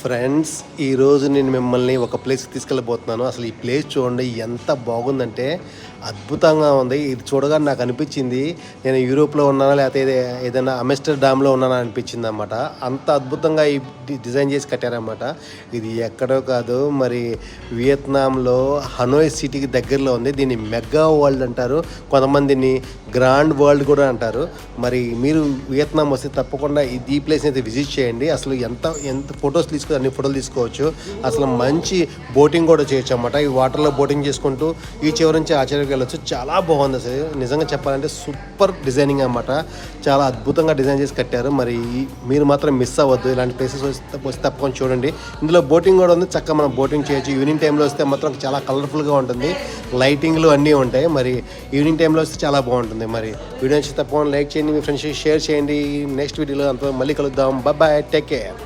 Friends, ఈరోజు నేను మిమ్మల్ని ఒక ప్లేస్కి తీసుకెళ్ళబోతున్నాను. అసలు ఈ ప్లేస్ చూడండి ఎంత బాగుందంటే అద్భుతంగా ఉంది. ఇది చూడగానే నాకు అనిపించింది నేను యూరోప్లో ఉన్నానా లేకపోతే ఏదైనా అమెస్టర్డామ్లో ఉన్నానా అనిపించింది అనమాట. అంత అద్భుతంగా ఈ డిజైన్ చేసి కట్టారనమాట. ఇది ఎక్కడో కాదు, మరి వియత్నాంలో హనోయ్ సిటీకి దగ్గరలో ఉంది. దీన్ని మెగా వరల్డ్ అంటారు, కొంతమందిని గ్రాండ్ వరల్డ్ కూడా అంటారు. మరి మీరు వియత్నాం వస్తే తప్పకుండా ఈ ప్లేస్ని అయితే విజిట్ చేయండి. అసలు ఎంత ఫొటోస్ తీసుకుని అన్ని ఫోటోలు తీసుకోవచ్చు. అసలు మంచి బోటింగ్ కూడా చేయొచ్చు అన్నమాట. ఈ వాటర్లో బోటింగ్ చేసుకుంటూ ఈ చివరి నుంచి ఆ చివరికి వెళ్ళొచ్చు. చాలా బాగుంది అసలు. నిజంగా చెప్పాలంటే సూపర్ డిజైనింగ్ అన్నమాట. చాలా అద్భుతంగా డిజైన్ చేసి కట్టారు. మరి మీరు మాత్రం మిస్ అవ్వద్దు. ఇలాంటి ప్లేసెస్ వస్తే తప్పకుండా చూడండి. ఇందులో బోటింగ్ కూడా ఉంది, చక్కగా మనం బోటింగ్ చేయొచ్చు. ఈవినింగ్ టైంలో వస్తే మాత్రం చాలా కలర్ఫుల్గా ఉంటుంది. లైటింగ్లు అన్నీ ఉంటాయి. మరి ఈవినింగ్ టైంలో వస్తే చాలా బాగుంటుంది. మరి వీడియో నుంచి తప్పకుండా లైక్ చేయండి, మీ ఫ్రెండ్స్కి షేర్ చేయండి. నెక్స్ట్ వీడియోలో అంత మళ్ళీ కలుద్దాం. Bye, take care.